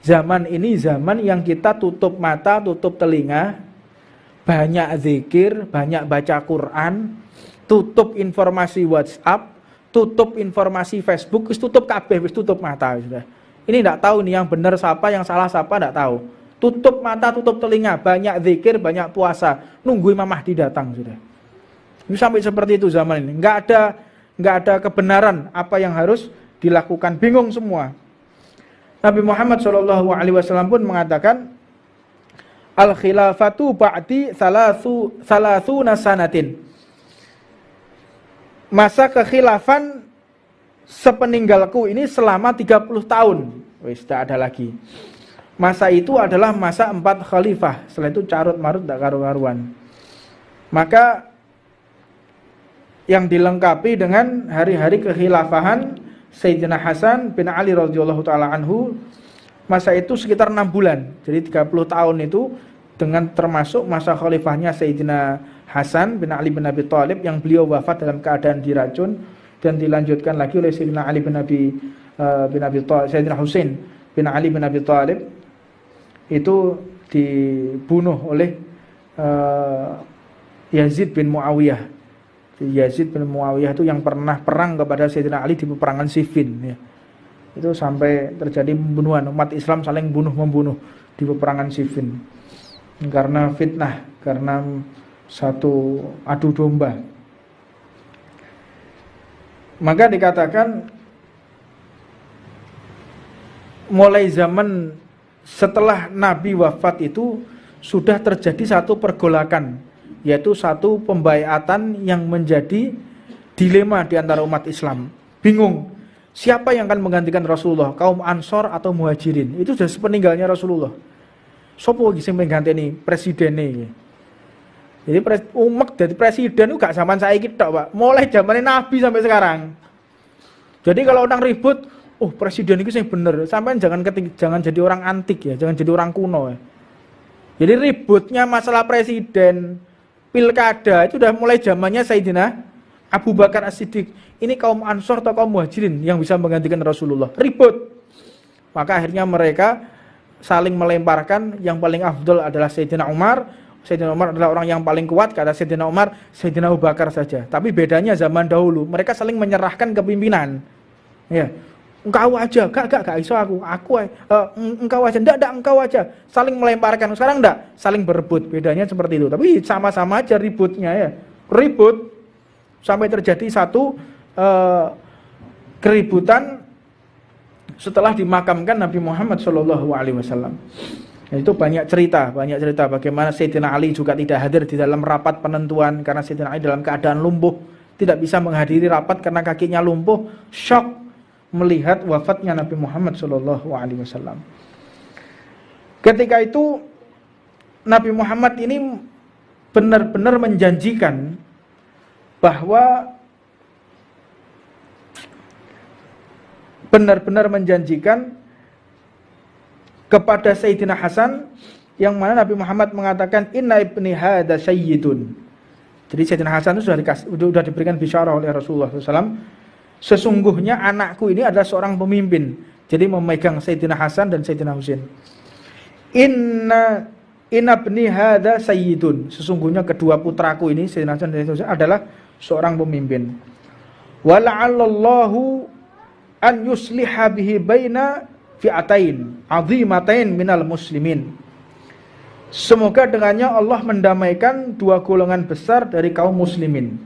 Zaman ini zaman yang kita tutup mata, tutup telinga, banyak zikir, banyak baca Quran, tutup informasi WhatsApp, tutup informasi Facebook, wis tutup kabeh, wis tutup mata sudah. Ini enggak tahu nih yang benar siapa, yang salah siapa enggak tahu. Tutup mata, tutup telinga, banyak zikir, banyak puasa, nunggu Imam Mahdi datang sudah. Ini sampai seperti itu zaman ini. Enggak ada kebenaran apa yang harus dilakukan, bingung semua. Nabi Muhammad SAW pun mengatakan, al-khilafatu ba'di salasuna sanatin. Masa kekhilafan sepeninggalku ini selama 30 tahun. Wis tidak ada lagi. Masa itu adalah masa 4 khalifah. Setelah itu carut marut tidak karu-karuan. Maka yang dilengkapi dengan hari-hari kekhilafahan Sayyidina Hasan bin Ali radhiyallahu taala anhu, masa itu sekitar 6 bulan. Jadi 30 tahun itu dengan termasuk masa khalifahnya Sayyidina Hasan bin Ali bin Abi Thalib yang beliau wafat dalam keadaan diracun, dan dilanjutkan lagi oleh Sayyidina Ali bin Abi Thalib, Sayyidina Husain bin Ali bin Abi Thalib itu dibunuh oleh Yazid bin Muawiyah. Yazid bin Muawiyah itu yang pernah perang kepada Sayyidina Ali di peperangan Siffin ya. Itu sampai terjadi pembunuhan, umat Islam saling bunuh-membunuh di peperangan Siffin karena fitnah, karena satu adu domba. Maka dikatakan mulai zaman setelah Nabi wafat itu sudah terjadi satu pergolakan, yaitu satu pembaiatan yang menjadi dilema di antara umat Islam. Bingung, siapa yang akan menggantikan Rasulullah, kaum Ansor atau Muhajirin? Itu sudah sepeninggalnya Rasulullah. Sopo sing mengganteni presidennya? Jadi umat dari presiden itu gak zaman saiki tok, Pak. Mulai zamannya Nabi sampai sekarang. Jadi kalau orang ribut, oh presiden itu yang bener, sampai jangan jadi orang antik ya, jangan jadi orang kuno ya. Jadi ributnya masalah presiden, pilkada itu udah mulai zamannya Sayyidina Abu Bakar As-Siddiq. Ini kaum Ansor atau kaum Muhajirin yang bisa menggantikan Rasulullah. Ribut. Maka akhirnya mereka saling melemparkan, yang paling afdol adalah Sayyidina Umar. Sayyidina Umar adalah orang yang paling kuat, kata Sayyidina Umar, Sayyidina Abu Bakar saja. Tapi bedanya zaman dahulu, mereka saling menyerahkan kepimpinan. Ya. Engkau aja, gak iso aku engkau aja, enggak engkau aja. Saling melemparkan. Sekarang enggak, saling berebut. Bedanya seperti itu. Tapi sama-sama aja ributnya ya. Ribut sampai terjadi satu keributan setelah dimakamkan Nabi Muhammad SAW. Itu banyak cerita bagaimana Sayyidina Ali juga tidak hadir di dalam rapat penentuan karena Sayyidina Ali dalam keadaan lumpuh, tidak bisa menghadiri rapat karena kakinya lumpuh, syok melihat wafatnya Nabi Muhammad SAW. Ketika itu Nabi Muhammad ini benar-benar menjanjikan kepada Sayyidina Hasan, yang mana Nabi Muhammad mengatakan inna ibni hadza sayyidun. Jadi Sayyidina Hasan itu sudah diberikan bisyarah oleh Rasulullah SAW. Sesungguhnya anakku ini adalah seorang pemimpin. Jadi memegang Sayyidina Hasan dan Sayyidina Husain. Inna ibni hadza sayyidun. Sesungguhnya kedua putraku ini Sayyidina Hasan dan Sayyidina Husain adalah seorang pemimpin. Wa la'allallahu an yusliha bihi baina fi'atain azimatain minal muslimin. Semoga dengannya Allah mendamaikan dua golongan besar dari kaum muslimin.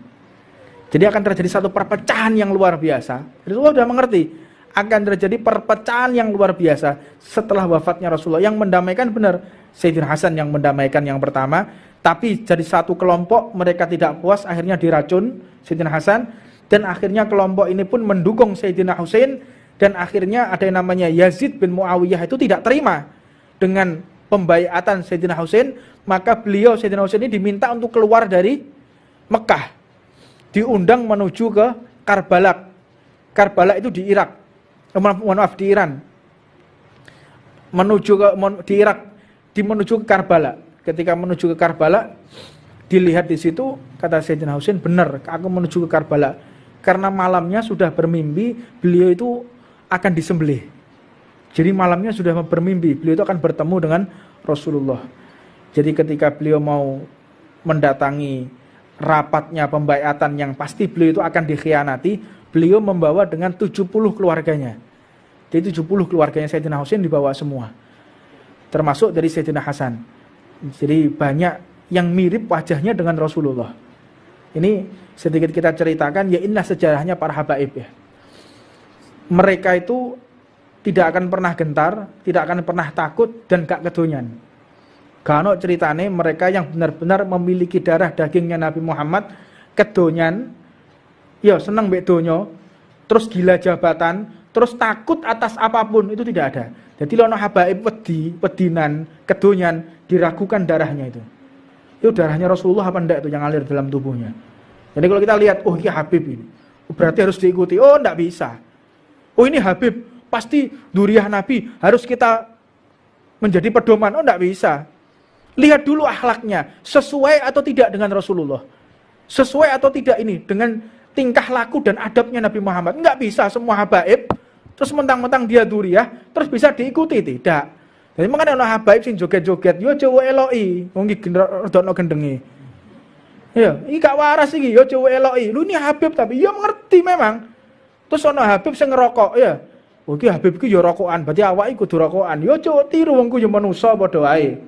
Jadi akan terjadi satu perpecahan yang luar biasa. Rasulullah sudah mengerti akan terjadi perpecahan yang luar biasa setelah wafatnya Rasulullah. Yang mendamaikan benar Sayyidina Hasan yang mendamaikan yang pertama, tapi jadi satu kelompok mereka tidak puas, akhirnya diracun Sayyidina Hasan, dan akhirnya kelompok ini pun mendukung Sayyidina Husain. Dan akhirnya ada yang namanya Yazid bin Muawiyah itu tidak terima dengan pembaiatan Sayyidina Husain, maka beliau Sayyidina Husain ini diminta untuk keluar dari Mekah, diundang menuju ke Karbala. Karbala itu di Irak, di Iran. Menuju ke Karbala. Ketika menuju ke Karbala, dilihat di situ, kata Sayyidina Husain, benar, aku menuju ke Karbala karena malamnya sudah bermimpi beliau itu akan disembelih. Jadi malamnya sudah bermimpi, beliau itu akan bertemu dengan Rasulullah. Jadi ketika beliau mau mendatangi rapatnya pembaiatan yang pasti beliau itu akan dikhianati, beliau membawa dengan 70 keluarganya. Jadi 70 keluarganya Sayyidina Husain dibawa semua. Termasuk dari Sayyidina Hasan. Jadi banyak yang mirip wajahnya dengan Rasulullah. Ini sedikit kita ceritakan, ya inilah sejarahnya para habaib ya. Mereka itu tidak akan pernah gentar, tidak akan pernah takut dan gak kedonyan. Karena ceritane mereka yang benar-benar memiliki darah dagingnya Nabi Muhammad, kedonyan, ya senang mbek donya, terus gila jabatan, terus takut atas apapun, itu tidak ada. Jadi lono habaib wedinan, kedonyan, diragukan darahnya itu. Itu darahnya Rasulullah apa enggak itu yang ngalir dalam tubuhnya. Jadi kalau kita lihat, oh ini Habib ini, berarti harus diikuti. Oh enggak bisa. Oh ini Habib, pasti duriah Nabi, harus kita menjadi pedoman. Oh enggak bisa. Lihat dulu akhlaknya, sesuai atau tidak dengan Rasulullah. Sesuai atau tidak ini dengan tingkah laku dan adabnya Nabi Muhammad. Enggak bisa semua habaib, terus mentang-mentang dia duriah, terus bisa diikuti, tidak. Jadi makanya ana habaib sing joget-joget, yo cowo eloki, wong iki rodokno gendenge. Ya, iki gak waras iki, yo cowo eloki. Lu ini Habib tapi yo ngerti memang. Terus ana Habib sing ngerokok, ya. Oh iki Habib iki yo rokokan, berarti awake kudu rokokan. Yo cowo tiru wong ku yo manusa padha wae.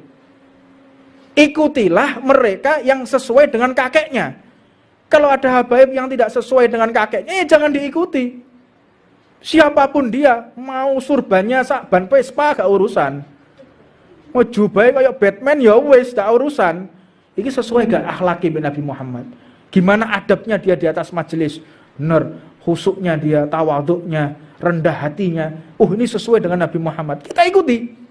Ikutilah mereka yang sesuai dengan kakeknya. Kalau ada habaib yang tidak sesuai dengan kakeknya, jangan diikuti. Siapapun dia, mau surbannya sakban Vespa gak urusan. Mau jubahe kayak Batman ya wis gak urusan. Ini sesuai gak akhlaki Nabi Muhammad. Gimana adabnya dia di atas majelis? Benar, khusuknya dia, tawaduknya, rendah hatinya. Ini sesuai dengan Nabi Muhammad. Kita ikuti.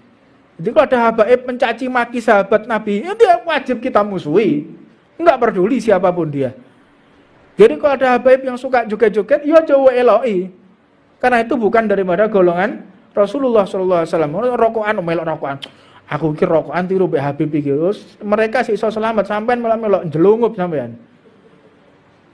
Jadi kalau ada habaib mencaci maki sahabat Nabi, ya dia wajib kita musuhi. Enggak peduli siapapun dia. Jadi kalau ada habaib yang suka joget-joget, ya jauh eloi. Karena itu bukan daripada golongan Rasulullah SAW. Rokokan, melok rokokan. Aku kira rokokan tiru be Habib iki. Mereka sih iso selamat sampean melok jelungup sampean.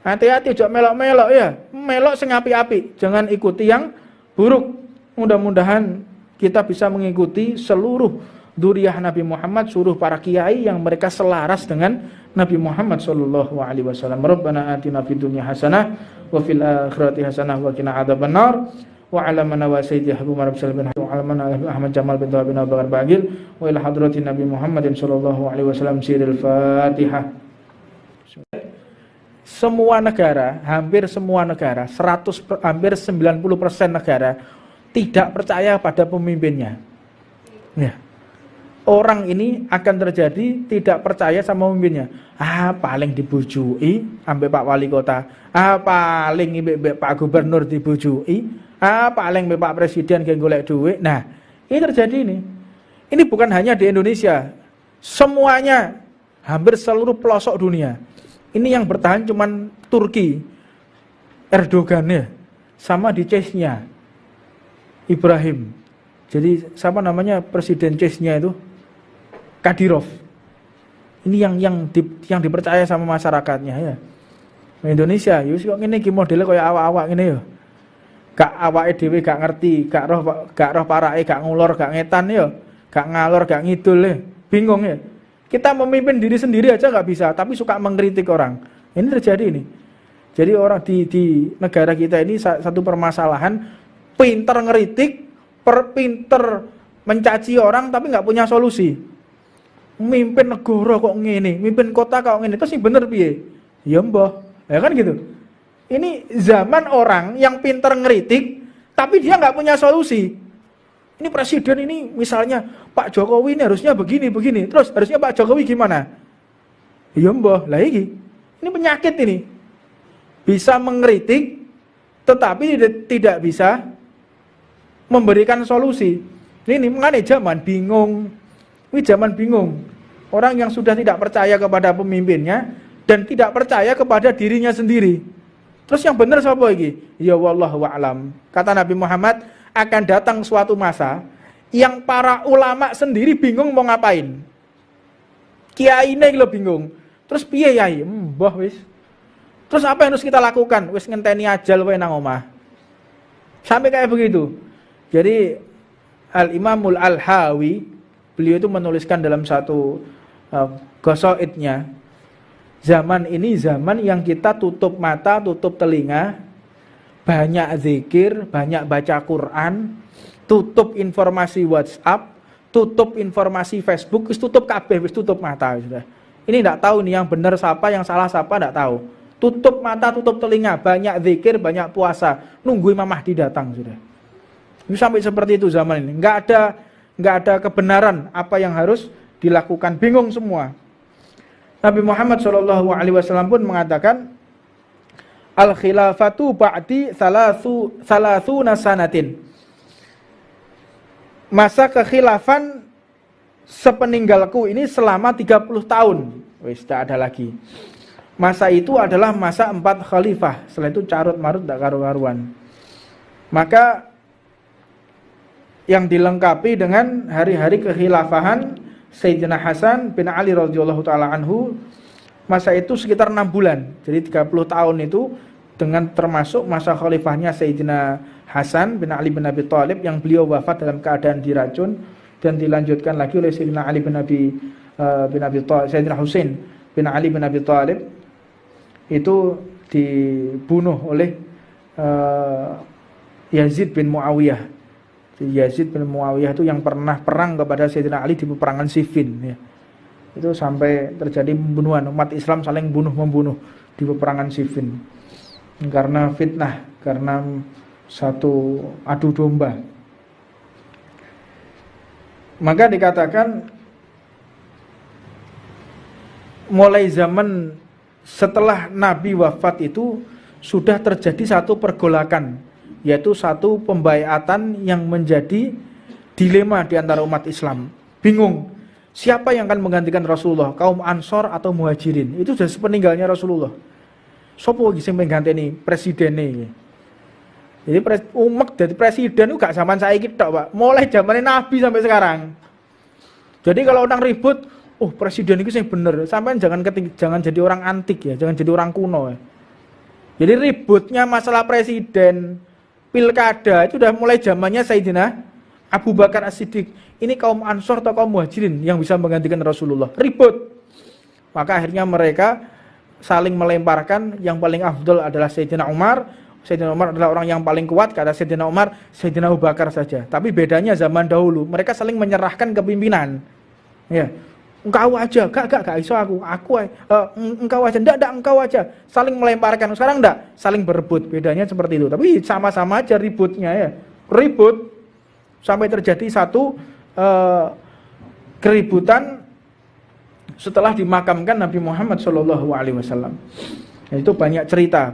Hati-hati jok melok-melok ya. Melok sing api-api, jangan ikuti yang buruk. Mudah-mudahan kita bisa mengikuti seluruh duriah Nabi Muhammad, seluruh para kiai yang mereka selaras dengan Nabi Muhammad sallallahu alaihi wasallam. Rabbana atina fid dunya hasanah wa fil akhirati hasanah wa qina adzabannar. Wa ala man wasaiti habu marab salbin wa ala man Ahmad Jamal bin Tawab bin Bakar Bagil wa ila hadratin Nabi Muhammadin sallallahu alaihi wasallam siril Fatihah. Semua negara, hampir semua negara, hampir 90% negara tidak percaya pada pemimpinnya. Ya. Orang ini akan terjadi tidak percaya sama pemimpinnya. Paling dibujui sampai Pak Wali Kota. Paling Pak Gubernur dibujui. Paling Pak Presiden yang golek duit. Nah, ini terjadi ini. Ini bukan hanya di Indonesia. Semuanya, hampir seluruh pelosok dunia. Ini yang bertahan cuman Turki, Erdogan ya, sama di Chechnya. Ibrahim. Jadi siapa namanya presiden Chechnya itu? Kadyrov. Ini yang dipercaya sama masyarakatnya ya. Indonesia, yus kok ngene iki modele kaya awak-awak ngene ya. Gak awake dhewe gak ngerti, gak roh parake, gak ngulur, gak ngetan ya. Gak ngalor, gak ngidul ya. Bingung ya. Kita memimpin diri sendiri aja gak bisa, tapi suka mengkritik orang. Ini terjadi ini. Jadi orang di negara kita ini satu permasalahan, pinter ngeritik, pinter mencaci orang tapi nggak punya solusi. Mimpin negara kok ngene, mimpin kota kok ngene, terus sing bener piye? Ya mbah, ya kan gitu. Ini zaman orang yang pinter ngeritik tapi dia nggak punya solusi. Ini presiden ini misalnya Pak Jokowi ini harusnya begini, terus harusnya Pak Jokowi gimana? Ya mbah, lah ini penyakit ini. Bisa mengkritik tetapi tidak bisa memberikan solusi. Ini mengenai zaman bingung. Ini zaman bingung. Orang yang sudah tidak percaya kepada pemimpinnya dan tidak percaya kepada dirinya sendiri. Terus yang benar siapa lagi? Ya wallahu a'lam. Kata Nabi Muhammad, akan datang suatu masa yang para ulama sendiri bingung mau ngapain. Kiai ini lo bingung. Terus piye yai? Mbah wis. Terus apa yang harus kita lakukan? Wis ngenteni ajal wae nang omah. Sampai kayak begitu. Jadi Al-Imamul Al-Hawi, beliau itu menuliskan dalam satu qasaidnya, zaman ini zaman yang kita tutup mata, tutup telinga, banyak zikir, banyak baca Quran, tutup informasi WhatsApp, tutup informasi Facebook, tutup kabeh, tutup mata sudah. Ini tidak tahu nih yang benar siapa, yang salah siapa, tidak tahu. Tutup mata, tutup telinga, banyak zikir, banyak puasa, nunggu Imam Mahdi datang sudah. Ini sampai seperti itu zaman ini. Nggak ada kebenaran apa yang harus dilakukan, bingung semua. Nabi Muhammad SAW pun mengatakan, al-khilafatu ba'di salasuna sanatin. Masa kekhilafan sepeninggalku ini selama 30 tahun. Wis, tidak ada lagi. Masa itu adalah masa 4 khalifah. Setelah itu carut marut tidak karu-karuan. Maka yang dilengkapi dengan hari-hari kekhilafahan Sayyidina Hasan bin Ali radhiyallahu taala anhu, masa itu sekitar 6 bulan. Jadi 30 tahun itu dengan termasuk masa khalifahnya Sayyidina Hasan bin Ali bin Abi Thalib yang beliau wafat dalam keadaan diracun, dan dilanjutkan lagi oleh Sayyidina Ali bin Abi Thalib, Sayyidina Husain bin Ali bin Abi Thalib itu dibunuh oleh Yazid bin Muawiyah. Yazid bin Muawiyah itu yang pernah perang kepada Sayyidina Ali di peperangan Siffin ya. Itu sampai terjadi pembunuhan, umat Islam saling bunuh-membunuh di peperangan Siffin karena fitnah, karena satu adu domba. Maka dikatakan mulai zaman setelah Nabi wafat itu sudah terjadi satu pergolakan, yaitu satu pembaiatan yang menjadi dilema di antara umat Islam. Bingung, siapa yang akan menggantikan Rasulullah, kaum Ansor atau Muhajirin? Itu sudah sepeninggalnya Rasulullah. Sopo sing mengganteni presidennya? Jadi umek dari presiden itu gak zaman saya kita, Pak. Mulai zamannya Nabi sampai sekarang. Jadi kalau orang ribut, oh presiden itu yang bener, sampai jangan jadi orang antik ya, jangan jadi orang kuno ya. Jadi ributnya masalah presiden, pilkada itu udah mulai zamannya Sayyidina Abu Bakar As-Siddiq. Ini kaum Ansor atau kaum Muhajirin yang bisa menggantikan Rasulullah. Ribut. Maka akhirnya mereka saling melemparkan, yang paling afdol adalah Sayyidina Umar. Sayyidina Umar adalah orang yang paling kuat, kata Sayyidina Umar, Sayyidina Abu Bakar saja. Tapi bedanya zaman dahulu, mereka saling menyerahkan kepimpinan. Ya. Engkau aja, gak iso aku engkau aja, enggak engkau aja, saling melemparkan. Sekarang enggak, saling berebut, bedanya seperti itu. Tapi sama-sama aja ributnya ya, ribut sampai terjadi satu keributan setelah dimakamkan Nabi Muhammad SAW. Itu banyak cerita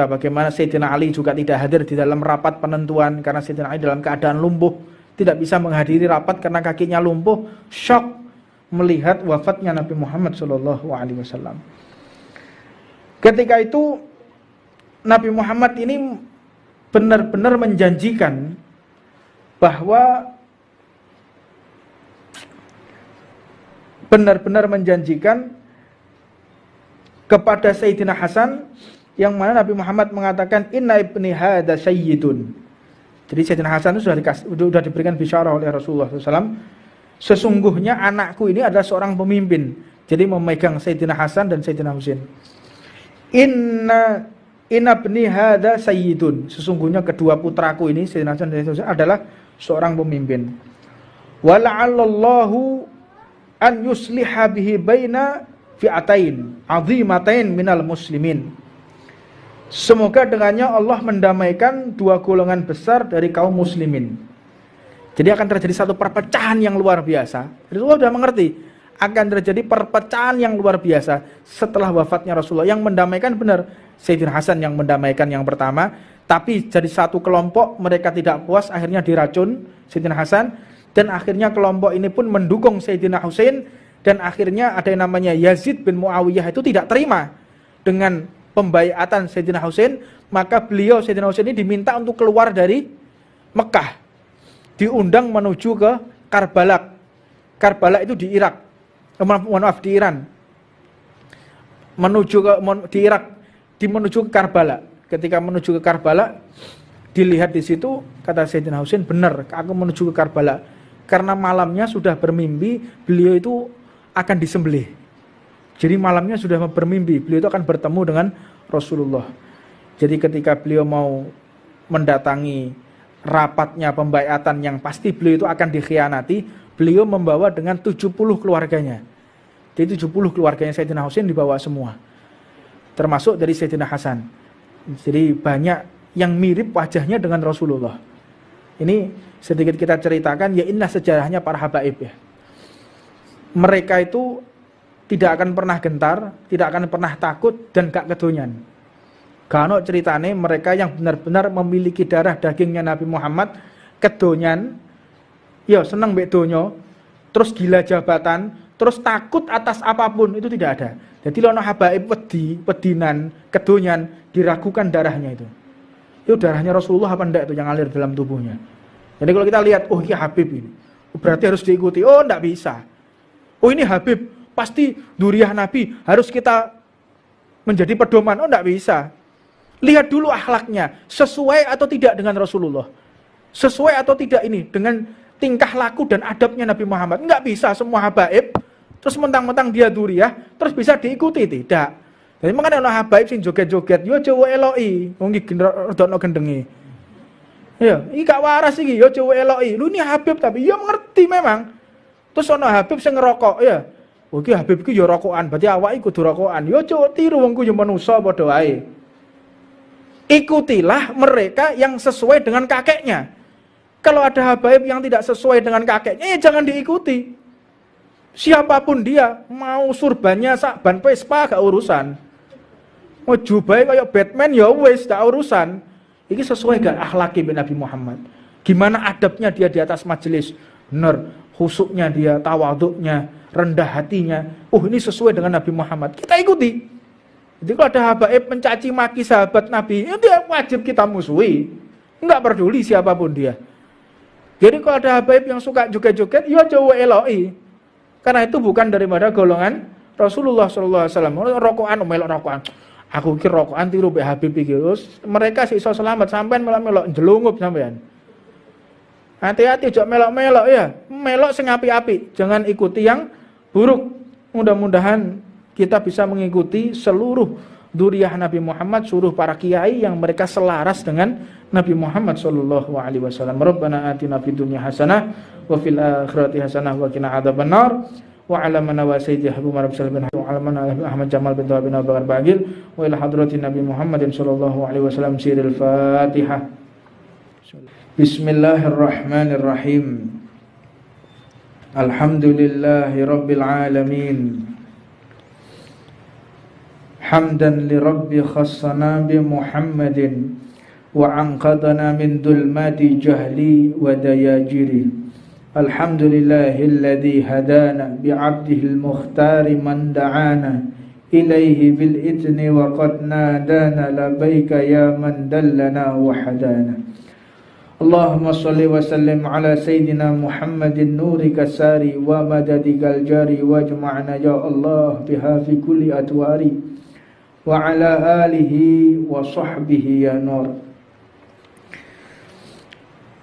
bagaimana Sayyidina Ali juga tidak hadir di dalam rapat penentuan karena Sayyidina Ali dalam keadaan lumpuh, tidak bisa menghadiri rapat karena kakinya lumpuh, syok melihat wafatnya Nabi Muhammad SAW. Ketika itu Nabi Muhammad ini benar-benar menjanjikan kepada Sayyidina Hasan, yang mana Nabi Muhammad mengatakan inna ibni hadza sayyidun. Jadi Sayyidina Hasan itu sudah diberikan bisyarah oleh Rasulullah SAW. Sesungguhnya anakku ini adalah seorang pemimpin. Jadi memegang Sayyidina Hasan dan Sayyidina Husain. Inna ibni hadza sayyidun. Sesungguhnya kedua putraku ini, Sayyidina Hasan dan Sayyidina Husain, adalah seorang pemimpin. Wa la'allallahu an yusliha bihi baina fi'atain 'azimatain minal muslimin. Semoga dengannya Allah mendamaikan dua golongan besar dari kaum muslimin. Jadi akan terjadi satu perpecahan yang luar biasa. Rasulullah sudah mengerti akan terjadi perpecahan yang luar biasa setelah wafatnya Rasulullah. Yang mendamaikan benar Sayyidina Hasan yang mendamaikan yang pertama, tapi jadi satu kelompok mereka tidak puas, akhirnya diracun Sayyidina Hasan, dan akhirnya kelompok ini pun mendukung Sayyidina Husain, dan akhirnya ada yang namanya Yazid bin Muawiyah itu tidak terima dengan pembaiatan Sayyidina Husain, maka beliau Sayyidina Husain ini diminta untuk keluar dari Mekah, diundang menuju ke Karbala. Karbala itu di Irak, di Iran. Menuju ke Karbala. Ketika menuju ke Karbala, dilihat di situ, kata Sayyidina Husain, benar, aku menuju ke Karbala. Karena malamnya sudah bermimpi, beliau itu akan disembelih. Jadi malamnya sudah bermimpi, beliau itu akan bertemu dengan Rasulullah. Jadi ketika beliau mau mendatangi rapatnya pembaiatan yang pasti beliau itu akan dikhianati, beliau membawa dengan 70 keluarganya. Jadi 70 keluarganya Sayyidina Husain dibawa semua. Termasuk dari Sayyidina Hasan. Jadi banyak yang mirip wajahnya dengan Rasulullah. Ini sedikit kita ceritakan, ya inilah sejarahnya para habaib ya. Mereka itu tidak akan pernah gentar, tidak akan pernah takut dan gak kedonyan. Karena ceritane mereka yang benar-benar memiliki darah dagingnya Nabi Muhammad, kedonyan, ya seneng mbek donya, terus gila jabatan, terus takut atas apapun, itu tidak ada. Jadi lono habaib wedinan, kedonyan, diragukan darahnya itu. Itu darahnya Rasulullah apa enggak itu yang ngalir dalam tubuhnya. Jadi kalau kita lihat, oh ini Habib ini, berarti harus diikuti. Oh enggak bisa. Oh ini Habib, pasti duriah Nabi, harus kita menjadi pedoman. Oh enggak bisa. Lihat dulu akhlaknya, sesuai atau tidak dengan Rasulullah. Sesuai atau tidak ini dengan tingkah laku dan adabnya Nabi Muhammad. Enggak bisa semua habaib, terus mentang-mentang dia duriah, terus bisa diikuti, tidak. Jadi makanya ana habaib sing joget-joget, yo cowo eloki, wong iki rodokno gendenge. Ya, iki gak waras iki, yo cowo eloki. Lu ini Habib tapi yo ngerti memang. Terus ana Habib sing ngerokok, ya. Oh iki Habib iki yo rokokan, berarti awake kudu rokokan. Yo cowo tiru wong ku yo manusa padha wae. Ikutilah mereka yang sesuai dengan kakeknya. Kalau ada habaib yang tidak sesuai dengan kakeknya, ya jangan diikuti. Siapapun dia, mau surbannya sakban Vespa gak urusan. Mau jubai kayak Batman ya wis gak urusan. Ini sesuai gak akhlaki Nabi Muhammad. Gimana adabnya dia di atas majelis? Benar, khusuknya dia, tawaduknya, rendah hatinya. Ini sesuai dengan Nabi Muhammad. Kita ikuti. Jadi kalau ada habaib mencaci maki sahabat Nabi, itu wajib kita musuhi. Enggak peduli siapapun dia. Jadi kalau ada habaib yang suka joget-joget, ya coba eloi. Karena itu bukan daripada golongan Rasulullah SAW. Rokokan, melok rokokan. Aku kira rokokan tiru be Habib iki. Mereka sih iso selamat sampean melok-melok jelungup sampean. Hati-hati jok melok-melok ya. Melok sing apik-apik, jangan ikuti yang buruk. Mudah-mudahan kita bisa mengikuti seluruh duriah Nabi Muhammad, seluruh para kiai yang mereka selaras dengan Nabi Muhammad sallallahu alaihi wasallam. Rabbana atina fid dunya hasanah wa fil akhirati hasanah wa qina adzabannar. Wa ala man wa sayyidi Habib Umar bin wa ala man Ahmad Jamal bin Tawab bin Abu Bakar Bagil wa ila hadratin Nabi Muhammadin sallallahu alaihi wasallam siril Fatihah. Bismillahirrahmanirrahim. Alhamdulillahi rabbil alamin. Hamdan li rabbi khassana bi Muhammadin wa anqadana min dhulmati jahli wa dayajiri. Alhamdulillahilladzi hadana bi'abdihil mukhtari man da'ana ilaihi bil idni wa qad nadana labaika ya man dallana wa hadana. Allahumma salli wa sallim ala sayyidina Muhammadin nurika sari wa madadikal jari wa jma'na ya Allah biha fi kulli atwari wa ala alihi wa sahbihi ya nur.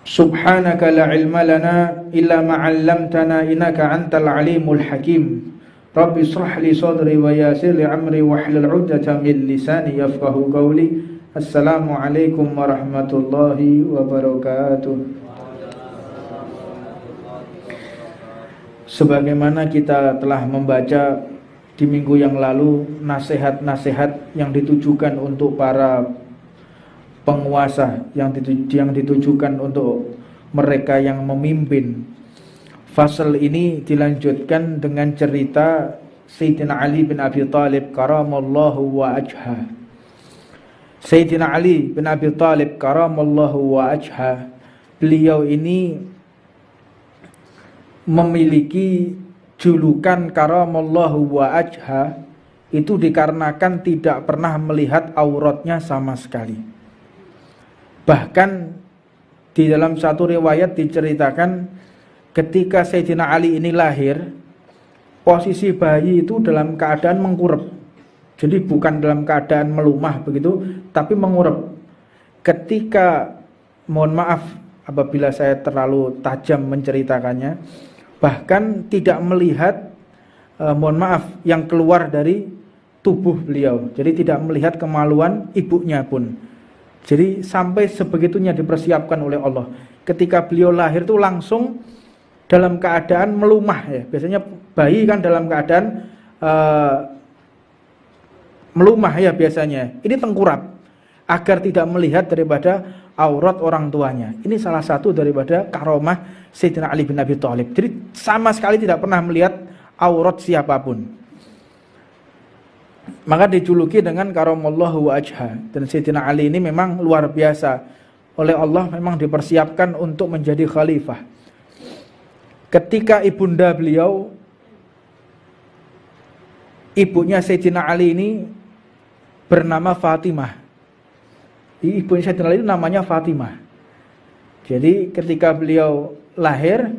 Subhanaka la ilma lana illa ma 'allamtana innaka antal alimul hakim. Rabbi shrah li sadri wa yassir li amri wahlul 'uqdatam min lisani yafqahu qawli. Assalamualaikum warahmatullahi wabarakatuh. Sebagaimana kita telah membaca di minggu yang lalu nasihat-nasihat yang ditujukan untuk para penguasa, yang ditujukan untuk mereka yang memimpin. Fasal ini dilanjutkan dengan cerita Sayyidina Ali bin Abi Thalib karamallahu wa ajha. Sayyidina Ali bin Abi Thalib karamallahu wa ajha, beliau ini memiliki julukan karamallahu wa ajha itu dikarenakan tidak pernah melihat auratnya sama sekali. Bahkan di dalam satu riwayat diceritakan ketika Sayyidina Ali ini lahir, posisi bayi itu dalam keadaan mengkurep. Jadi bukan dalam keadaan melumah begitu, tapi mengurep. Ketika mohon maaf apabila saya terlalu tajam menceritakannya, bahkan tidak melihat mohon maaf yang keluar dari tubuh beliau. Jadi tidak melihat kemaluan ibunya pun. Jadi sampai sebegitunya dipersiapkan oleh Allah. Ketika beliau lahir itu langsung dalam keadaan melumah ya. Biasanya bayi kan dalam keadaan melumah ya biasanya. Ini tengkurap agar tidak melihat daripada aurat orang tuanya. Ini salah satu daripada karomah Sayyidina Ali bin Abi Thalib. Jadi sama sekali tidak pernah melihat aurat siapapun. Maka dijuluki dengan karamallahu wajha. Dan Sayyidina Ali ini memang luar biasa. Oleh Allah memang dipersiapkan untuk menjadi khalifah. Ketika ibunda beliau, ibunya Sayyidina Ali ini bernama Fatimah. Ibunya Sayyidina Ali itu namanya Fatimah. Jadi ketika beliau lahir,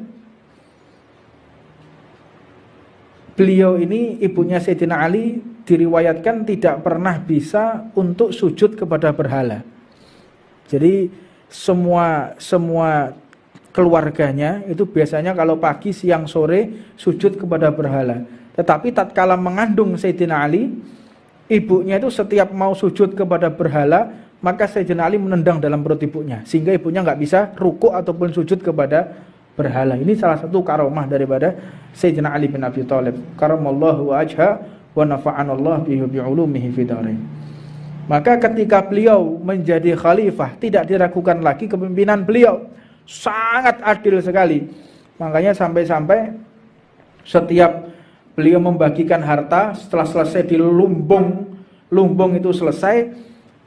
beliau ini ibunya Sayyidina Ali diriwayatkan tidak pernah bisa untuk sujud kepada berhala. Jadi semua keluarganya itu biasanya kalau pagi, siang, sore sujud kepada berhala. Tetapi tatkala mengandung Sayyidina Ali, ibunya itu setiap mau sujud kepada berhala, maka Sayyidina Ali menendang dalam perut ibunya, sehingga ibunya nggak bisa rukuk ataupun sujud kepada berhala. Ini salah satu karomah daripada Sayyidina Ali bin Abi Thalib. Karamallahu wajha wa nafa'anallahu bi'ulumihi fid dharain. Maka ketika beliau menjadi khalifah, tidak diragukan lagi kepemimpinan beliau. Sangat adil sekali. Makanya sampai-sampai setiap beliau membagikan harta, setelah selesai di lumbung itu selesai,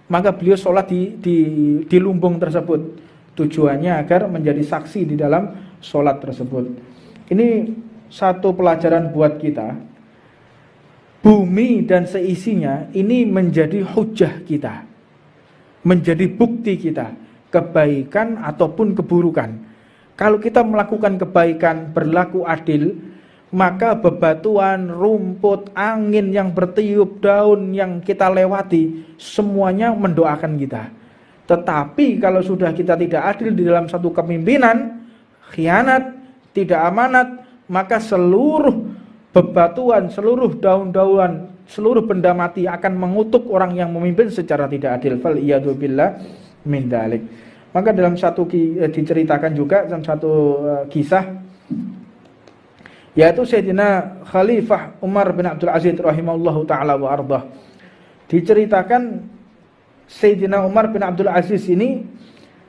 maka beliau sholat di lumbung tersebut. Tujuannya agar menjadi saksi di dalam sholat tersebut. Ini satu pelajaran buat kita. Bumi dan seisinya ini menjadi hujah kita, menjadi bukti kita, kebaikan ataupun keburukan. Kalau kita melakukan kebaikan, berlaku adil, maka bebatuan, rumput, angin yang bertiup, daun yang kita lewati, semuanya mendoakan kita. Tetapi kalau sudah kita tidak adil di dalam satu kepemimpinan, khianat, tidak amanat, maka seluruh bebatuan, seluruh daun-daunan, seluruh benda mati akan mengutuk orang yang memimpin secara tidak adil. Fal iyadu billah min dzalik. Maka dalam satu diceritakan juga dalam satu kisah, yaitu Sayyidina Khalifah Umar bin Abdul Aziz rahimahullahu taala wa ardah. Diceritakan Sayyidina Umar bin Abdul Aziz ini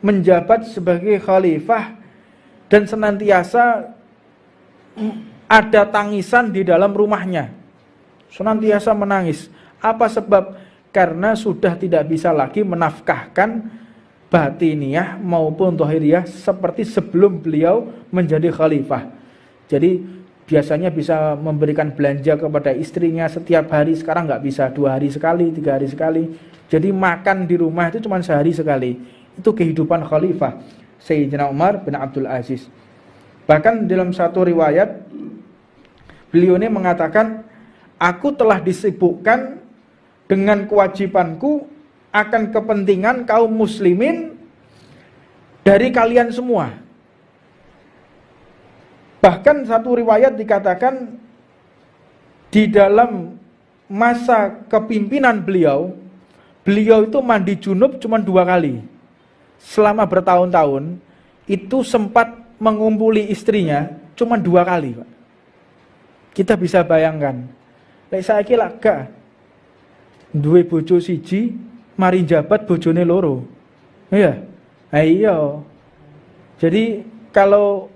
menjabat sebagai khalifah dan senantiasa ada tangisan di dalam rumahnya. Senantiasa menangis. Apa sebab? Karena sudah tidak bisa lagi menafkahkan batiniyah maupun zahiriyah seperti sebelum beliau menjadi khalifah. Jadi biasanya bisa memberikan belanja kepada istrinya setiap hari, sekarang nggak bisa, 2 hari sekali, 3 hari sekali. Jadi makan di rumah itu cuma sehari sekali. Itu kehidupan khalifah Sayyidina Umar bin Abdul Aziz. Bahkan dalam satu riwayat beliau ini mengatakan, aku telah disibukkan dengan kewajibanku akan kepentingan kaum muslimin dari kalian semua. Bahkan satu riwayat dikatakan di dalam masa kepimpinan beliau itu mandi junub cuma 2 kali. Selama bertahun-tahun itu sempat mengumpuli istrinya cuma 2 kali, Pak. Kita bisa bayangkan. Lek saiki lak gak duwe bojo siji, mari jabat bojone loro. Iya. Iya. Jadi kalau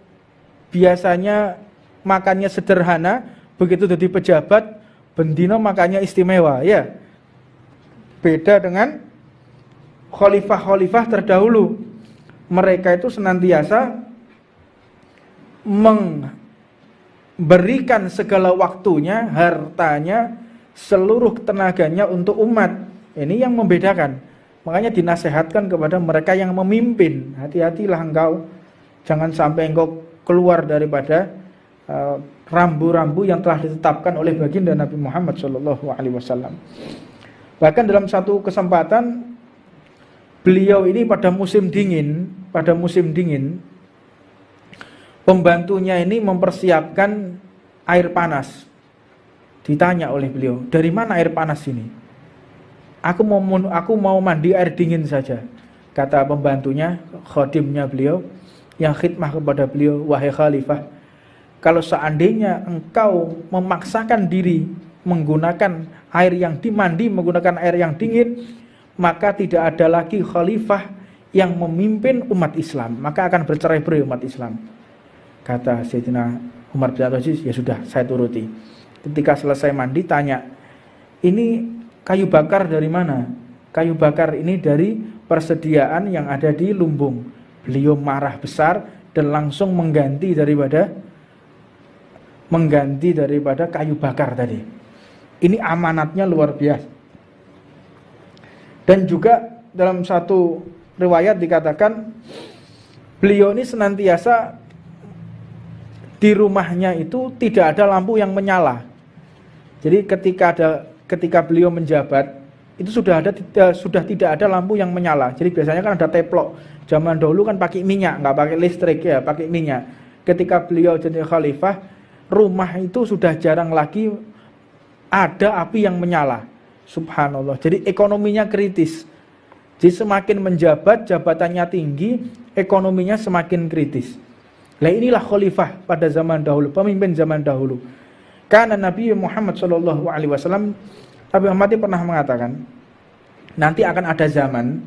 biasanya makannya sederhana, begitu jadi pejabat, bendino makannya istimewa, ya. Beda dengan khalifah-khalifah terdahulu. Mereka itu senantiasa memberikan segala waktunya, hartanya, seluruh tenaganya untuk umat. Ini yang membedakan. Makanya dinasehatkan kepada mereka yang memimpin, hati-hatilah engkau, jangan sampai engkau keluar daripada rambu-rambu yang telah ditetapkan oleh baginda Nabi Muhammad SAW. Bahkan dalam satu kesempatan beliau ini pada musim dingin pada musim dingin, pembantunya ini mempersiapkan air panas. Ditanya oleh beliau, dari mana air panas ini? Aku mau mandi air dingin saja. Kata pembantunya, khadimnya beliau, yang khidmah kepada beliau, wahai khalifah, kalau seandainya engkau memaksakan diri menggunakan air yang dimandi, menggunakan air yang dingin, maka tidak ada lagi khalifah yang memimpin umat Islam, maka akan bercerai-berai umat Islam. Kata Sayyidina Umar bin Abdul Aziz, ya sudah, saya turuti. Ketika selesai mandi, tanya, ini kayu bakar dari mana? Kayu bakar ini dari persediaan yang ada di lumbung. Beliau marah besar dan langsung mengganti daripada kayu bakar tadi. Ini amanatnya luar biasa. Dan juga dalam satu riwayat dikatakan, beliau ini senantiasa di rumahnya itu tidak ada lampu yang menyala. Jadi ketika beliau menjabat, itu sudah tidak ada lampu yang menyala. Jadi biasanya kan ada teplok. Zaman dahulu kan pakai minyak, nggak pakai listrik ya, pakai minyak. Ketika beliau jadi khalifah, rumah itu sudah jarang lagi ada api yang menyala. Subhanallah. Jadi ekonominya kritis. Jadi semakin menjabat, jabatannya tinggi, ekonominya semakin kritis. Nah inilah khalifah pada zaman dahulu, pemimpin zaman dahulu. Karena Nabi Muhammad SAW, Nabi Muhammad pernah mengatakan, nanti akan ada zaman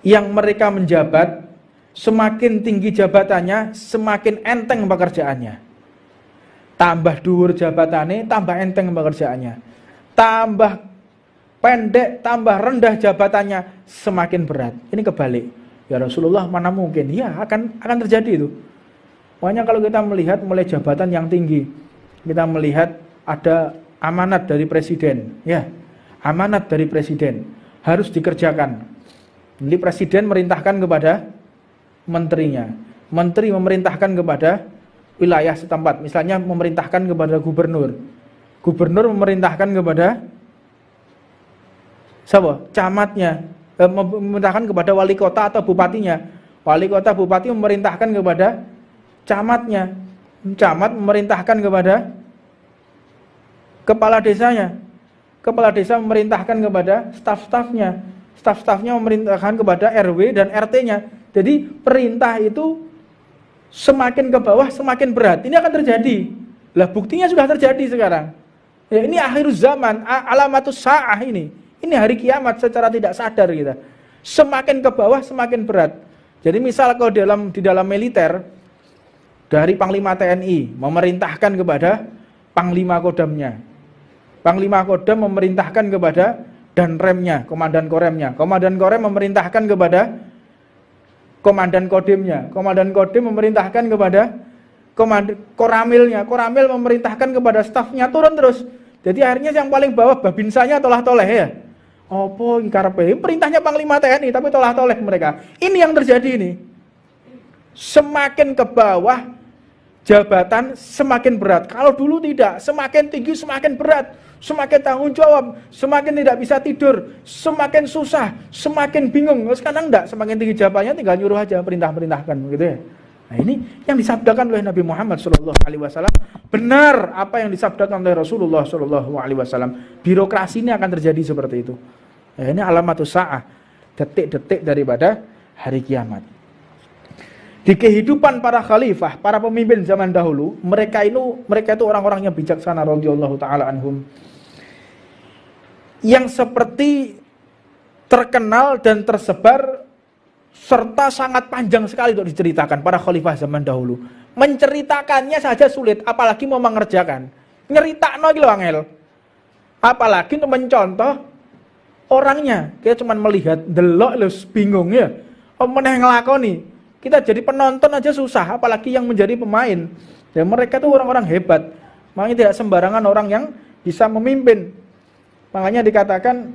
yang mereka menjabat, semakin tinggi jabatannya, semakin enteng pekerjaannya. Tambah dhuwur jabatannya, tambah enteng pekerjaannya. Tambah pendek, tambah rendah jabatannya, semakin berat. Ini kebalik. Ya Rasulullah, mana mungkin? Ya akan terjadi itu. Makanya kalau kita melihat mulai jabatan yang tinggi, kita melihat ada amanat dari presiden, ya, amanat dari presiden harus dikerjakan. Jadi presiden merintahkan kepada menterinya, menteri memerintahkan kepada wilayah setempat, misalnya memerintahkan kepada gubernur, gubernur memerintahkan kepada siapa? Camatnya, memerintahkan kepada wali kota atau bupatinya, wali kota bupati memerintahkan kepada camatnya, camat memerintahkan kepada kepala desanya, kepala desa memerintahkan kepada staf-stafnya, staf-stafnya memerintahkan kepada RW dan RT-nya. Jadi perintah itu semakin ke bawah semakin berat. Ini akan terjadi. Lah buktinya sudah terjadi sekarang. Ya, ini akhir zaman, alamatus sa'ah ini. Ini hari kiamat secara tidak sadar kita. Semakin ke bawah semakin berat. Jadi misal kalau di dalam militer, dari Panglima TNI memerintahkan kepada Panglima Kodamnya. Panglima Kodam memerintahkan kepada Danremnya, Komandan Koremnya. Komandan Korem memerintahkan kepada Komandan Kodimnya. Komandan Kodim memerintahkan kepada Koramilnya. Koramil memerintahkan kepada stafnya, turun terus. Jadi akhirnya yang paling bawah babinsanya tolah-toleh ya. Opo karepe? Perintahnya Panglima TNI tapi tolah-toleh mereka. Ini yang terjadi ini. Semakin ke bawah jabatan semakin berat. Kalau dulu tidak, semakin tinggi semakin berat, semakin tanggung jawab, semakin tidak bisa tidur, semakin susah, semakin bingung. Sekarang enggak, semakin tinggi jabatannya tinggal nyuruh aja, perintah-perintahkan gitu ya. Nah ini yang disabdakan oleh Nabi Muhammad SAW. Benar apa yang disabdakan oleh Rasulullah SAW. Birokrasi ini akan terjadi seperti itu. Nah, ini alamatus sa'ah, detik-detik daripada hari kiamat. Di kehidupan para khalifah, para pemimpin zaman dahulu, mereka itu orang-orang yang bijaksana radhiyallahu taala anhum. Yang seperti terkenal dan tersebar serta sangat panjang sekali untuk diceritakan para khalifah zaman dahulu. Menceritakannya saja sulit, apalagi mau mengerjakan. Nyeritakno iki lho angel. Apalagi untuk mencontoh orangnya. Kita cuma melihat, delok lho bingung ya. Meneh nglakoni. Kita jadi penonton aja susah, apalagi yang menjadi pemain. Dan mereka itu orang-orang hebat. Makanya tidak sembarangan orang yang bisa memimpin. Makanya dikatakan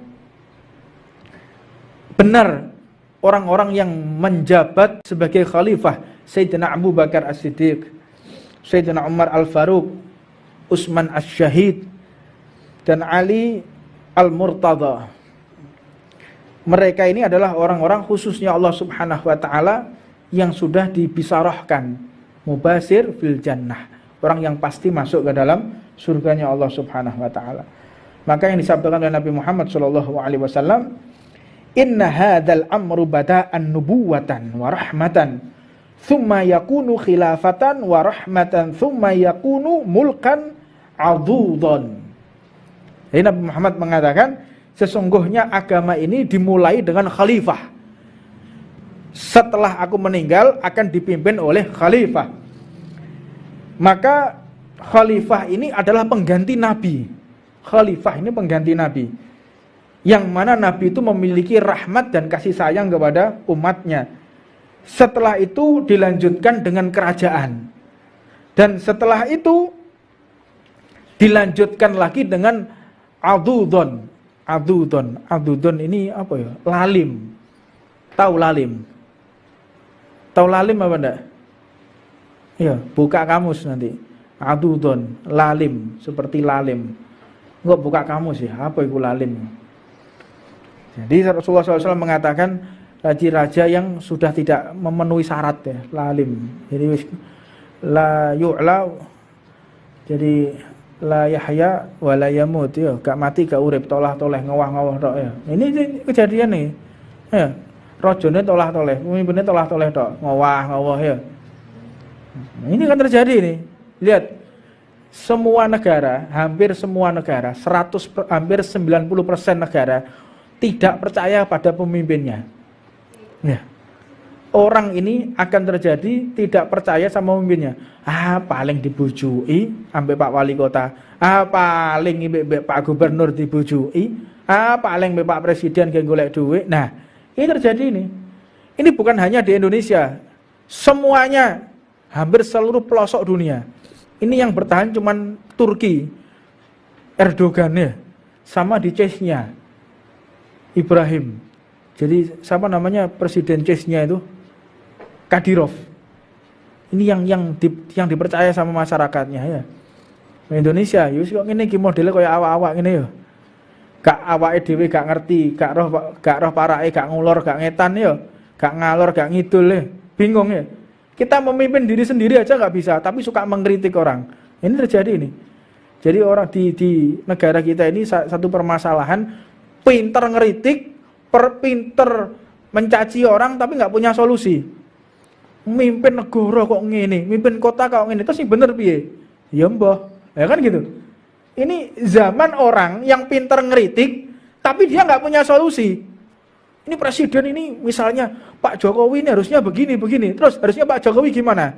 benar orang-orang yang menjabat sebagai khalifah, Sayyidina Abu Bakar As-Siddiq, Sayyidina Umar Al-Faruq, Utsman Asy-Syahid, dan Ali Al-Murtada. Mereka ini adalah orang-orang khususnya Allah Subhanahu wa taala yang sudah dibisarahkan, mubasir fil jannah, orang yang pasti masuk ke dalam surganya Allah Subhanahu wa taala. Maka yang disabdakan oleh Nabi Muhammad sallallahu alaihi wasallam, "Inna hadzal amru bada'an nubuwatan wa rahmatan, thumma yakunu khilafatan wa rahmatan, thumma yakunu mulkan 'adhudan." Jadi Nabi Muhammad mengatakan, sesungguhnya agama ini dimulai dengan khalifah. Setelah aku meninggal akan dipimpin oleh khalifah. Maka khalifah ini adalah pengganti nabi. Khalifah ini pengganti nabi, yang mana nabi itu memiliki rahmat dan kasih sayang kepada umatnya. Setelah itu dilanjutkan dengan kerajaan, dan setelah itu dilanjutkan lagi dengan adudon. Adudon ini apa ya? Lalim. Tahu lalim? Tahu lalim apa enggak? Ya, buka kamus nanti. Adudon, lalim, seperti lalim. Enggak buka kamus ya, apa itu lalim? Jadi Rasulullah SAW mengatakan raja-raja yang sudah tidak memenuhi syarat ya, lalim. Jadi la yu'la, jadi la yahya wa la yamut ya, gak mati gak urip, tolah-toleh ngowah-ngowah tok ya. Ini kejadian nih. Ya, rajane tolah-toleh, pemimpinnya tolah-toleh tok, ngowah-ngowah ya. Ini kan terjadi nih. Lihat, semua negara, hampir semua negara, hampir 90% negara tidak percaya pada pemimpinnya. Ya. Orang ini akan terjadi tidak percaya sama pemimpinnya. Paling dibujui sampai Pak Wali Kota. Paling Pak Gubernur dibujui. Paling Pak Presiden yang golek duit. Nah, ini terjadi ini. Ini bukan hanya di Indonesia. Semuanya, hampir seluruh pelosok dunia. Ini yang bertahan cuman Turki, Erdogan ya, sama di Chechnya, Ibrahim. Jadi siapa namanya presiden Chechnya itu? Kadyrov. Ini yang dipercaya sama masyarakatnya ya. Indonesia, yus kok ngene iki modele kaya awak-awak ngene ya. Gak awake dhewe gak ngerti, gak roh parake, gak ngulur, gak ngetan ya, gak ngalor, gak ngidul ya. Bingung ya. Kita memimpin diri sendiri aja nggak bisa, tapi suka mengkritik orang. Ini terjadi ini. Jadi orang di negara kita ini satu permasalahan, pinter ngeritik, pinter mencaci orang, tapi nggak punya solusi. Mimpin negara kok ngene, mimpin kota kok ngene, terus sing bener piye? Ya mbah, ya kan gitu. Ini zaman orang yang pinter ngeritik, tapi dia nggak punya solusi. Ini presiden ini misalnya Pak Jokowi ini harusnya begini. Terus harusnya Pak Jokowi gimana?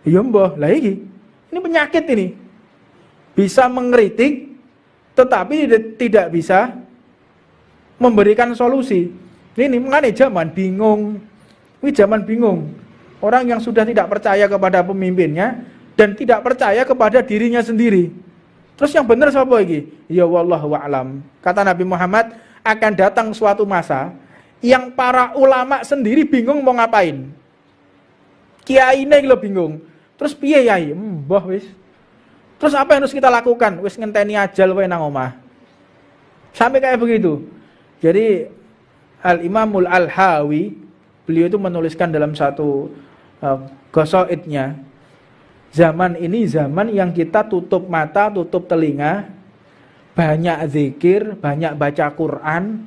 Ya mbah, lah ini penyakit ini. Bisa mengkritik tetapi tidak bisa memberikan solusi. Ini mengenai zaman bingung. Ini zaman bingung. Orang yang sudah tidak percaya kepada pemimpinnya dan tidak percaya kepada dirinya sendiri. Terus yang benar siapa lagi? Ya wallahu a'lam. Kata Nabi Muhammad, akan datang suatu masa yang para ulama sendiri bingung mau ngapain. Kiai ini lo bingung. Terus piye yai? Mbah wis. Terus apa yang harus kita lakukan? Wis ngenteni ajal wae nang omah. Sampai kayak begitu. Jadi Al-Imamul Al-Hawi, beliau itu menuliskan dalam satu ghasaidnya, zaman ini zaman yang kita tutup mata, tutup telinga, banyak zikir, banyak baca Quran,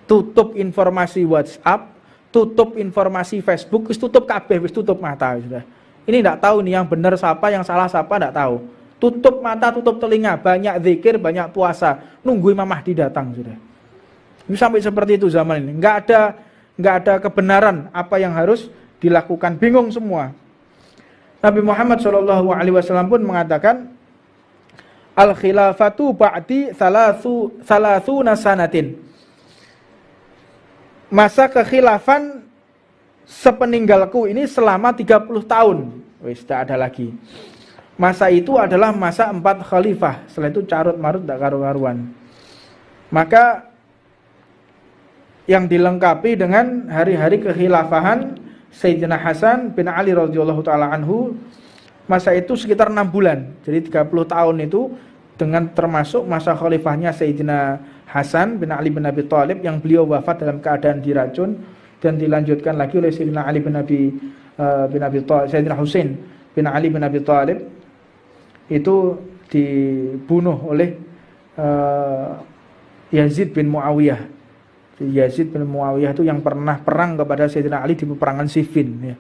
tutup informasi WhatsApp, tutup informasi Facebook, wis tutup kabeh, wis tutup mata sudah. Ini enggak tahu nih yang benar siapa, yang salah siapa enggak tahu. Tutup mata, tutup telinga, banyak zikir, banyak puasa, nunggu Imam Mahdi datang sudah. Ini sampai seperti itu zaman ini. Enggak ada kebenaran apa yang harus dilakukan, bingung semua. Nabi Muhammad SAW pun mengatakan, al-khilafatu ba'di salasuna sanatin. Masa kekhilafan sepeninggalku ini selama 30 tahun. Wis tidak ada lagi. Masa itu adalah masa 4 khalifah. Setelah itu carut marut tak karu-karuan. Maka yang dilengkapi dengan hari-hari kekhilafahan Sayyidina Hasan bin Ali radhiyallahu taala anhu, masa itu sekitar 6 bulan. Jadi 30 tahun itu dengan termasuk masa khalifahnya Sayyidina Hasan bin Ali bin Abi Thalib yang beliau wafat dalam keadaan diracun dan dilanjutkan lagi oleh Sayyidina Ali bin Abi Thalib, Sayyidina Husain bin Ali bin Abi Thalib itu dibunuh oleh Yazid bin Muawiyah. Yazid bin Muawiyah itu yang pernah perang kepada Sayyidina Ali di peperangan Siffin ya.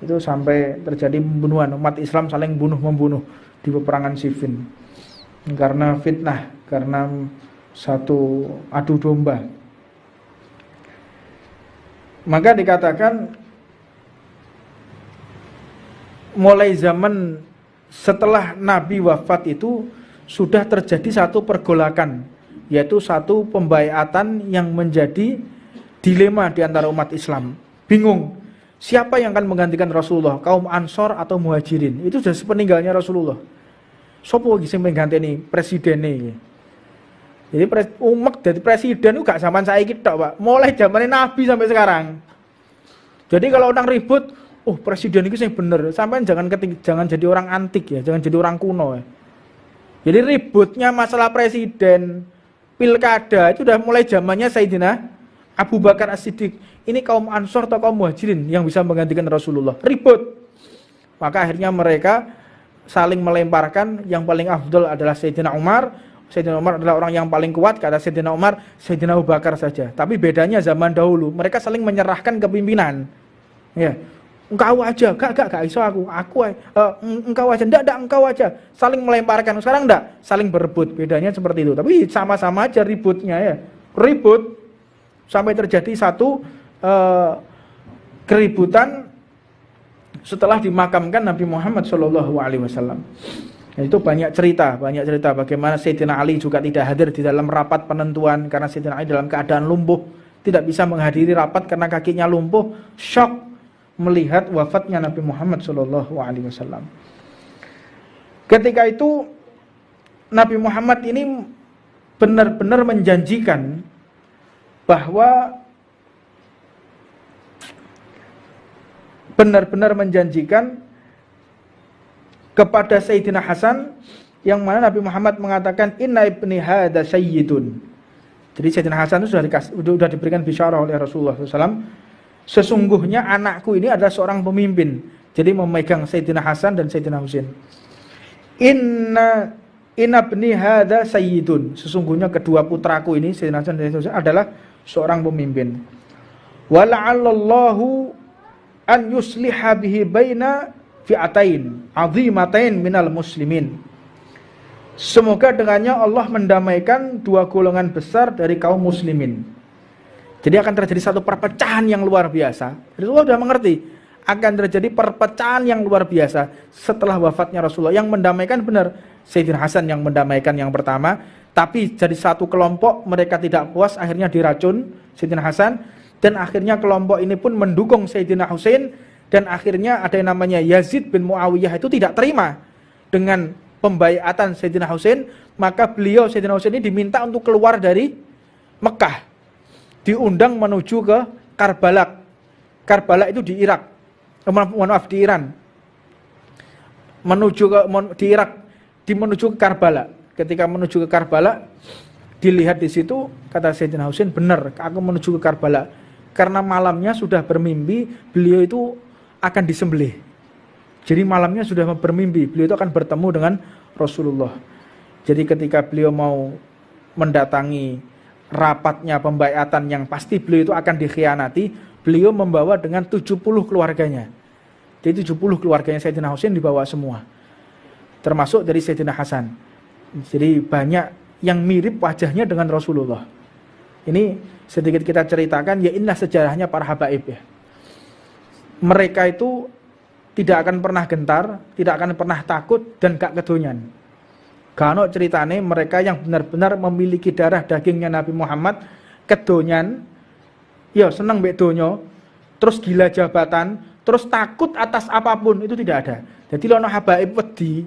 Itu sampai terjadi pembunuhan, umat Islam saling bunuh-membunuh di peperangan Siffin karena fitnah, karena satu adu domba. Maka dikatakan mulai zaman setelah Nabi wafat itu sudah terjadi satu pergolakan, yaitu satu pembaiatan yang menjadi dilema di antara umat Islam. Bingung siapa yang akan menggantikan Rasulullah, kaum Ansor atau Muhajirin. Itu sudah sepeninggalnya Rasulullah. Sopo lagi sing mengganteni presiden ini. Jadi umek dari presiden itu gak zaman saya kita, Pak. Mulai zamannya Nabi sampai sekarang. Jadi kalau orang ribut, oh presiden itu yang bener. Sampai jangan jadi orang antik ya, jangan jadi orang kuno ya. Jadi ributnya masalah presiden, pilkada itu udah mulai zamannya Sayyidina Abu Bakar As-Siddiq. Ini kaum Ansor atau kaum Muhajirin yang bisa menggantikan Rasulullah. Ribut. Maka akhirnya mereka saling melemparkan, yang paling afdol adalah Sayyidina Umar. Sayyidina Umar adalah orang yang paling kuat, kata Sayyidina Umar, Sayyidina Abu Bakar saja. Tapi bedanya zaman dahulu, mereka saling menyerahkan kepimpinan. Ya. Engkau aja, gak iso aku engkau aja, enggak engkau aja. Saling melemparkan. Sekarang enggak, saling berebut. Bedanya seperti itu. Tapi sama-sama aja ributnya ya. Ribut sampai terjadi satu keributan setelah dimakamkan Nabi Muhammad SAW. Itu banyak cerita bagaimana Sayyidina Ali juga tidak hadir di dalam rapat penentuan karena Sayyidina Ali dalam keadaan lumpuh, tidak bisa menghadiri rapat karena kakinya lumpuh, syok melihat wafatnya Nabi Muhammad SAW. Ketika itu Nabi Muhammad ini benar-benar menjanjikan bahwa kepada Sayyidina Hasan, yang mana Nabi Muhammad mengatakan inna ibni hadza sayyidun. Jadi Sayyidina Hasan itu sudah diberikan bisyarah oleh Rasulullah SAW. Sesungguhnya anakku ini adalah seorang pemimpin. Jadi memegang Sayyidina Hasan dan Sayyidina Husain. Inna ibni hadza sayyidun. Sesungguhnya kedua putraku ini Sayyidina Hasan dan Sayyidina Husain adalah seorang pemimpin. Wa la'allallahu an yusliha bihi baina fi'atain azimatain minal muslimin. Semoga dengannya Allah mendamaikan dua golongan besar dari kaum muslimin. Jadi akan terjadi satu perpecahan yang luar biasa. Jadi Allah sudah mengerti akan terjadi perpecahan yang luar biasa setelah wafatnya Rasulullah. Yang mendamaikan benar Sayyidina Hasan yang mendamaikan yang pertama, tapi jadi satu kelompok mereka tidak puas, akhirnya diracun Sayyidina Hasan. Dan akhirnya kelompok ini pun mendukung Sayyidina Husain. Dan akhirnya ada yang namanya Yazid bin Muawiyah itu tidak terima dengan pembaiatan Sayyidina Husain. Maka beliau Sayyidina Husain ini diminta untuk keluar dari Mekah, diundang menuju ke Karbala. Karbala itu di Irak, di Iran. Menuju ke Karbala. Ketika menuju ke Karbala, dilihat di situ, kata Sayyidina Husain, benar aku menuju ke Karbala. Karena malamnya sudah bermimpi beliau itu akan disembelih. Jadi malamnya sudah bermimpi beliau itu akan bertemu dengan Rasulullah. Jadi ketika beliau mau mendatangi rapatnya pembaiatan yang pasti beliau itu akan dikhianati, beliau membawa dengan 70 keluarganya. Jadi 70 keluarganya Sayyidina Husain dibawa semua, termasuk dari Sayyidina Hasan. Jadi banyak yang mirip wajahnya dengan Rasulullah. Ini sedikit kita ceritakan, ya inilah sejarahnya para habaib ya. Mereka itu tidak akan pernah gentar, tidak akan pernah takut dan gak kedonyan. Karena ceritane mereka yang benar-benar memiliki darah dagingnya Nabi Muhammad, kedonyan, ya seneng mbek donya, terus gila jabatan, terus takut atas apapun, itu tidak ada. Jadi lono habaib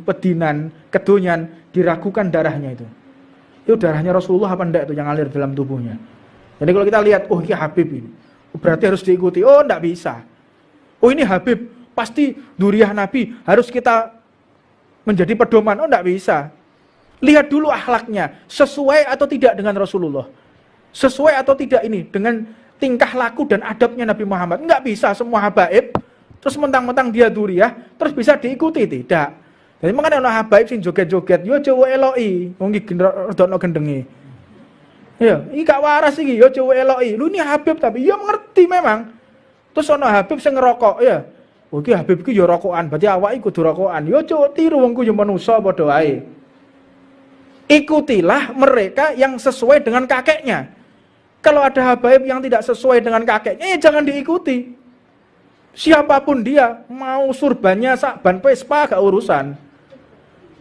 wedinan, kedonyan, diragukan darahnya itu. Itu darahnya Rasulullah apa enggak itu yang ngalir dalam tubuhnya. Jadi kalau kita lihat, oh ini Habib ini, berarti harus diikuti. Oh enggak bisa. Oh ini Habib, pasti duriah Nabi, harus kita menjadi pedoman. Oh enggak bisa. Lihat dulu akhlaknya, sesuai atau tidak dengan Rasulullah. Sesuai atau tidak ini dengan tingkah laku dan adabnya Nabi Muhammad. Enggak bisa semua habaib terus mentang-mentang dia duriah terus bisa diikuti, tidak. Jadi makanya ana habaib sing joget-joget yo aja eloki, wong iki rodokno gendenge. Ya, iki gak waras iki, yo aja eloki. Lu ini habib tapi yo ngerti memang. Terus ana habib sing ngerokok ya. Oh iki habib iki yo rokokan, berarti awake kudu rokokan. Yo aja tiru wong ku yo manusa padha wae. Ikutilah mereka yang sesuai dengan kakeknya. Kalau ada habaib yang tidak sesuai dengan kakeknya, ya jangan diikuti. Siapapun dia, mau surbannya sakban Vespa gak urusan.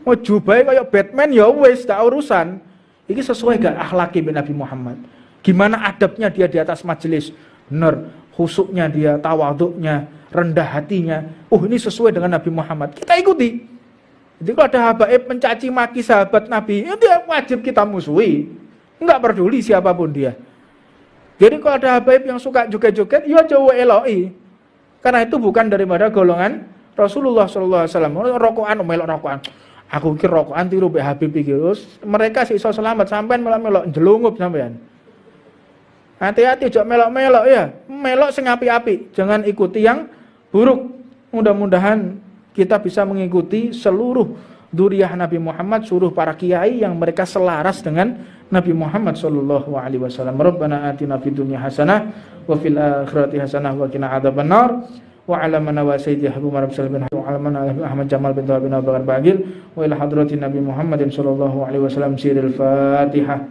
Mau jubahe kayak Batman ya wis gak urusan. Ini sesuai gak akhlaki Nabi Muhammad? Gimana adabnya dia di atas majelis? Benar, khusuknya dia, tawaduknya, rendah hatinya. Ini sesuai dengan Nabi Muhammad. Kita ikuti. Jadi kalau ada habaib mencaci maki sahabat Nabi, itu wajib kita musuhi. Enggak peduli siapapun dia. Jadi kalau ada habaib yang suka joget-joget, ya jauh eloi. Karena itu bukan daripada golongan Rasulullah SAW. Rokokan, melok rokokan. Aku kira rokokan tiru be Habib iki. Mereka sih iso selamat sampean melok-melok jelungup sampean. Hati-hati jok melok-melok ya. Melok sing api-api, jangan ikuti yang buruk. Mudah-mudahan kita bisa mengikuti seluruh dzurriyyah Nabi Muhammad, seluruh para kiai yang mereka selaras dengan Nabi Muhammad sallallahu alaihi wasallam. Rabbana atina fid dunya hasanah wa fil akhirati hasanah wa qina adzabannar. Wa ala man wa sayyidi Habib Umar bin wa ala man Ahmad Jamal bin Tawab bin Abu Bakar Bagil wa ila hadratin Nabi Muhammadin sallallahu alaihi wasallam siril Fatihah.